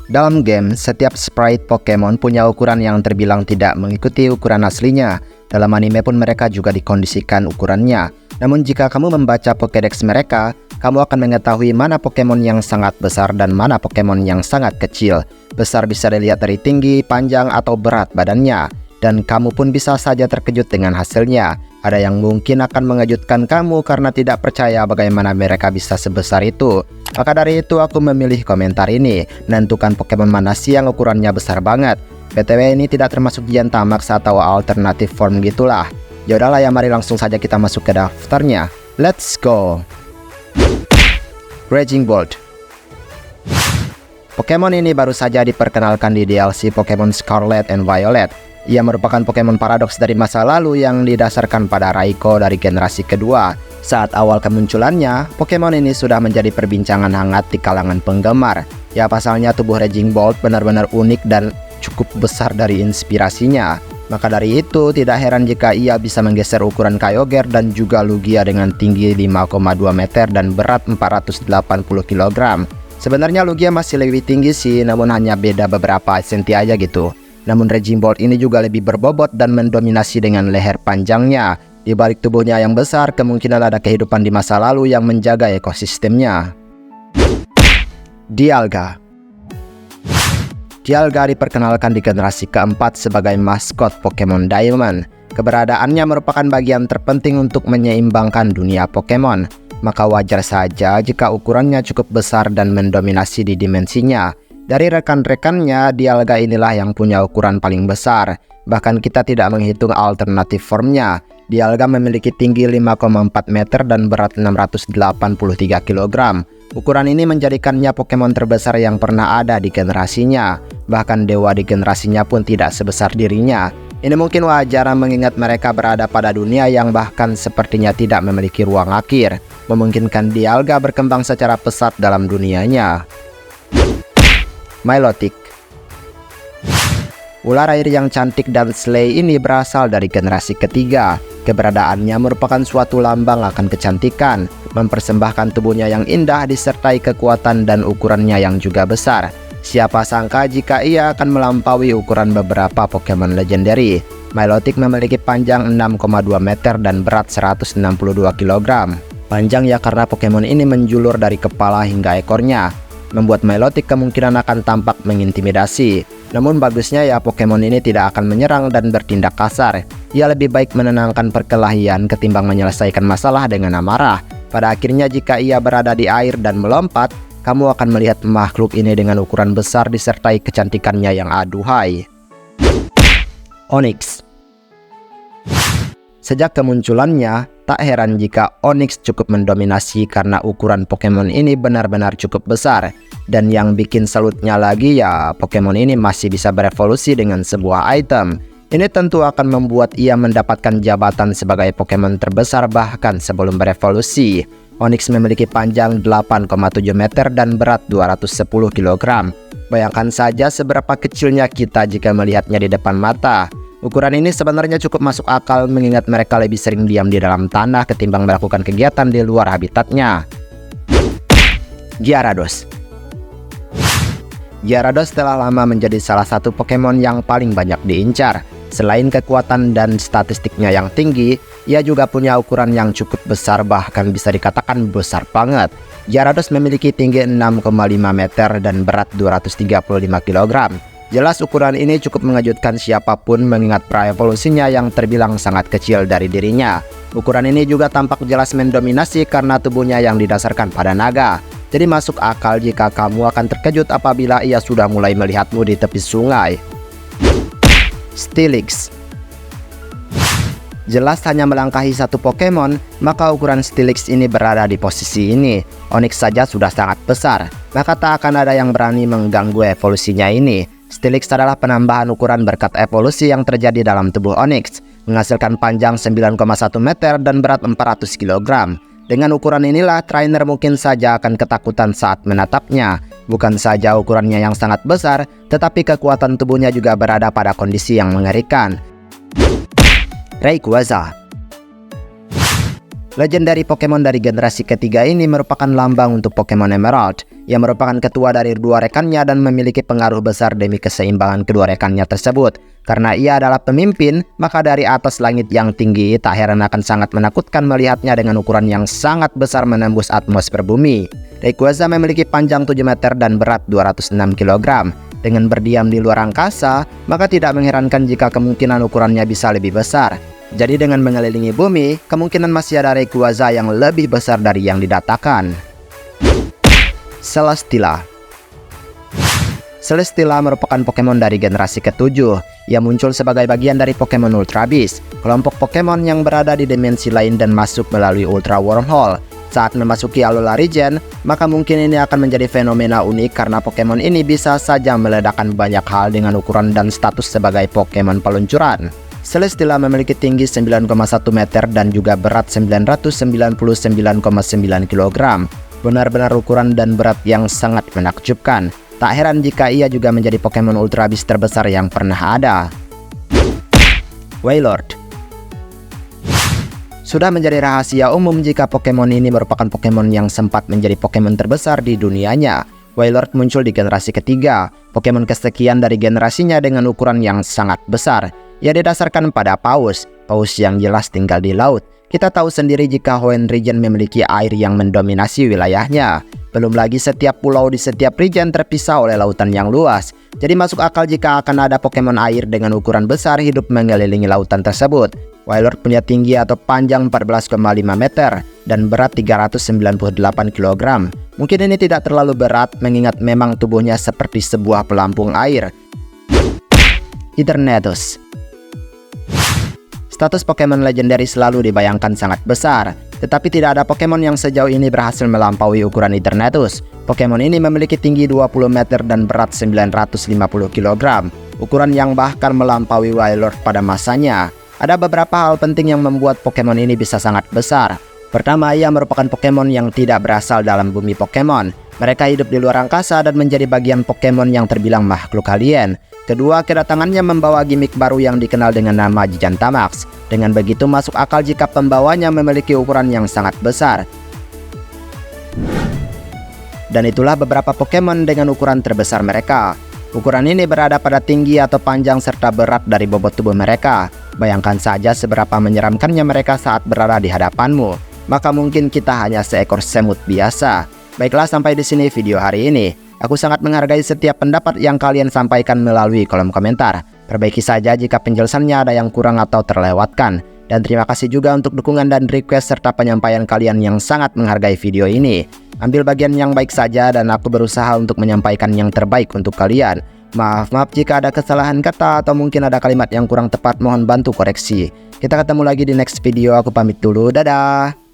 Dalam game, setiap sprite Pokemon punya ukuran yang terbilang tidak mengikuti ukuran aslinya. Dalam anime pun mereka juga dikondisikan ukurannya. Namun jika kamu membaca Pokédex mereka, kamu akan mengetahui mana Pokemon yang sangat besar dan mana Pokemon yang sangat kecil. Besar bisa dilihat dari tinggi, panjang, atau berat badannya. Dan kamu pun bisa saja terkejut dengan hasilnya. Ada yang mungkin akan mengejutkan kamu karena tidak percaya bagaimana mereka bisa sebesar itu. Maka dari itu aku memilih komentar ini. Menentukan Pokemon mana sih yang ukurannya besar banget. BTW ini tidak termasuk Gigantamax atau alternatif form gitulah. Yaudahlah ya, mari langsung saja kita masuk ke daftarnya. Let's go. Raging Bolt. Pokemon ini baru saja diperkenalkan di DLC Pokemon Scarlet and Violet. Ia merupakan Pokemon paradoks dari masa lalu yang didasarkan pada Raikou dari generasi kedua. Saat awal kemunculannya, Pokemon ini sudah menjadi perbincangan hangat di kalangan penggemar. Ya, pasalnya tubuh Raging Bolt benar-benar unik dan cukup besar dari inspirasinya. Maka dari itu, tidak heran jika ia bisa menggeser ukuran Kyogre dan juga Lugia dengan tinggi 5,2 meter dan berat 480 kg. Sebenarnya Lugia masih lebih tinggi sih, namun hanya beda beberapa senti aja gitu. Namun Raging Bolt ini juga lebih berbobot dan mendominasi dengan leher panjangnya. Di balik tubuhnya yang besar, kemungkinan ada kehidupan di masa lalu yang menjaga ekosistemnya. Dialga. Dialga diperkenalkan di generasi keempat sebagai maskot Pokemon Diamond. Keberadaannya merupakan bagian terpenting untuk menyeimbangkan dunia Pokemon. Maka wajar saja jika ukurannya cukup besar dan mendominasi di dimensinya. Dari rekan-rekannya, Dialga inilah yang punya ukuran paling besar. Bahkan kita tidak menghitung alternatif formnya. Dialga memiliki tinggi 5,4 meter dan berat 683 kg. Ukuran ini menjadikannya Pokemon terbesar yang pernah ada di generasinya. Bahkan dewa di generasinya pun tidak sebesar dirinya. Ini mungkin wajar mengingat mereka berada pada dunia yang bahkan sepertinya tidak memiliki ruang akhir. Memungkinkan Dialga berkembang secara pesat dalam dunianya. Milotic. Ular air yang cantik dan slay ini berasal dari generasi ketiga. Keberadaannya merupakan suatu lambang akan kecantikan, mempersembahkan tubuhnya yang indah disertai kekuatan dan ukurannya yang juga besar. Siapa sangka jika ia akan melampaui ukuran beberapa Pokemon legendary. Milotic memiliki panjang 6,2 meter dan berat 162 kg. Panjang ya karena Pokemon ini menjulur dari kepala hingga ekornya, membuat Milotic kemungkinan akan tampak mengintimidasi. Namun bagusnya ya Pokemon ini tidak akan menyerang dan bertindak kasar. Ia lebih baik menenangkan perkelahian ketimbang menyelesaikan masalah dengan amarah. Pada akhirnya jika ia berada di air dan melompat, kamu akan melihat makhluk ini dengan ukuran besar disertai kecantikannya yang aduhai. Onix. Sejak kemunculannya, tak heran jika Onix cukup mendominasi karena ukuran Pokemon ini benar-benar cukup besar. Dan yang bikin salutnya lagi ya, Pokemon ini masih bisa berevolusi dengan sebuah item. Ini tentu akan membuat ia mendapatkan jabatan sebagai Pokemon terbesar bahkan sebelum berevolusi. Onix memiliki panjang 8,7 meter dan berat 210 kg. Bayangkan saja seberapa kecilnya kita jika melihatnya di depan mata. Ukuran ini sebenarnya cukup masuk akal mengingat mereka lebih sering diam di dalam tanah ketimbang melakukan kegiatan di luar habitatnya. Gyarados. Gyarados telah lama menjadi salah satu Pokemon yang paling banyak diincar. Selain kekuatan dan statistiknya yang tinggi, ia juga punya ukuran yang cukup besar, bahkan bisa dikatakan besar banget. Gyarados memiliki tinggi 6,5 meter dan berat 235 kg. Jelas ukuran ini cukup mengejutkan siapapun mengingat praevolusinya yang terbilang sangat kecil dari dirinya. Ukuran ini juga tampak jelas mendominasi karena tubuhnya yang didasarkan pada naga. Jadi masuk akal jika kamu akan terkejut apabila ia sudah mulai melihatmu di tepi sungai. Steelix. Jelas hanya melangkahi satu Pokemon, maka ukuran Steelix ini berada di posisi ini. Onix saja sudah sangat besar, maka tak akan ada yang berani mengganggu evolusinya ini. Steelix adalah penambahan ukuran berkat evolusi yang terjadi dalam tubuh Onix, menghasilkan panjang 9,1 meter dan berat 400 kg. Dengan ukuran inilah, trainer mungkin saja akan ketakutan saat menatapnya. Bukan saja ukurannya yang sangat besar, tetapi kekuatan tubuhnya juga berada pada kondisi yang mengerikan. Rayquaza. Legendary Pokemon dari generasi ketiga ini merupakan lambang untuk Pokemon Emerald. Ia merupakan ketua dari dua rekannya dan memiliki pengaruh besar demi keseimbangan kedua rekannya tersebut. Karena ia adalah pemimpin, maka dari atas langit yang tinggi, tak heran akan sangat menakutkan melihatnya dengan ukuran yang sangat besar menembus atmosfer bumi. Rayquaza memiliki panjang 7 meter dan berat 206 kg. Dengan berdiam di luar angkasa, maka tidak mengherankan jika kemungkinan ukurannya bisa lebih besar. Jadi dengan mengelilingi bumi, kemungkinan masih ada Rayquaza yang lebih besar dari yang didatakan. Celesteela. Celesteela merupakan Pokemon dari generasi ke-7. Ia muncul sebagai bagian dari Pokemon Ultra Beast, kelompok Pokemon yang berada di dimensi lain dan masuk melalui Ultra Wormhole. Saat memasuki Alola Region, maka mungkin ini akan menjadi fenomena unik karena Pokemon ini bisa saja meledakkan banyak hal dengan ukuran dan status sebagai Pokemon peluncuran. Celesteela memiliki tinggi 9,1 meter dan juga berat 999,9 kg. Benar-benar ukuran dan berat yang sangat menakjubkan. Tak heran jika ia juga menjadi Pokemon Ultra Beast terbesar yang pernah ada. Wailord. Sudah menjadi rahasia umum jika Pokemon ini merupakan Pokemon yang sempat menjadi Pokemon terbesar di dunianya. Wailord muncul di generasi ketiga, Pokemon kesekian dari generasinya dengan ukuran yang sangat besar. Ia didasarkan pada paus yang jelas tinggal di laut. Kita tahu sendiri jika Hoenn Region memiliki air yang mendominasi wilayahnya. Belum lagi setiap pulau di setiap region terpisah oleh lautan yang luas. Jadi masuk akal jika akan ada Pokemon air dengan ukuran besar hidup mengelilingi lautan tersebut. Wailord punya tinggi atau panjang 14,5 meter dan berat 398 kg. Mungkin ini tidak terlalu berat mengingat memang tubuhnya seperti sebuah pelampung air. Eternatus. Status Pokemon legendary selalu dibayangkan sangat besar, tetapi tidak ada Pokemon yang sejauh ini berhasil melampaui ukuran Eternatus. Pokemon ini memiliki tinggi 20 meter dan berat 950 kg, ukuran yang bahkan melampaui Wailord pada masanya. Ada beberapa hal penting yang membuat Pokemon ini bisa sangat besar. Pertama, ia merupakan Pokemon yang tidak berasal dalam bumi Pokemon. Mereka hidup di luar angkasa dan menjadi bagian Pokemon yang terbilang makhluk alien. Kedua, kedatangannya membawa gimmick baru yang dikenal dengan nama Gigantamax. Dengan begitu masuk akal jika pembawanya memiliki ukuran yang sangat besar. Dan itulah beberapa Pokemon dengan ukuran terbesar mereka. Ukuran ini berada pada tinggi atau panjang serta berat dari bobot tubuh mereka. Bayangkan saja seberapa menyeramkannya mereka saat berada di hadapanmu. Maka mungkin kita hanya seekor semut biasa. Baiklah, sampai di sini video hari ini. Aku sangat menghargai setiap pendapat yang kalian sampaikan melalui kolom komentar. Perbaiki saja jika penjelasannya ada yang kurang atau terlewatkan. Dan terima kasih juga untuk dukungan dan request serta penyampaian kalian yang sangat menghargai video ini. Ambil bagian yang baik saja dan aku berusaha untuk menyampaikan yang terbaik untuk kalian. Maaf jika ada kesalahan kata atau mungkin ada kalimat yang kurang tepat, mohon bantu koreksi. Kita ketemu lagi di next video, aku pamit dulu, dadah.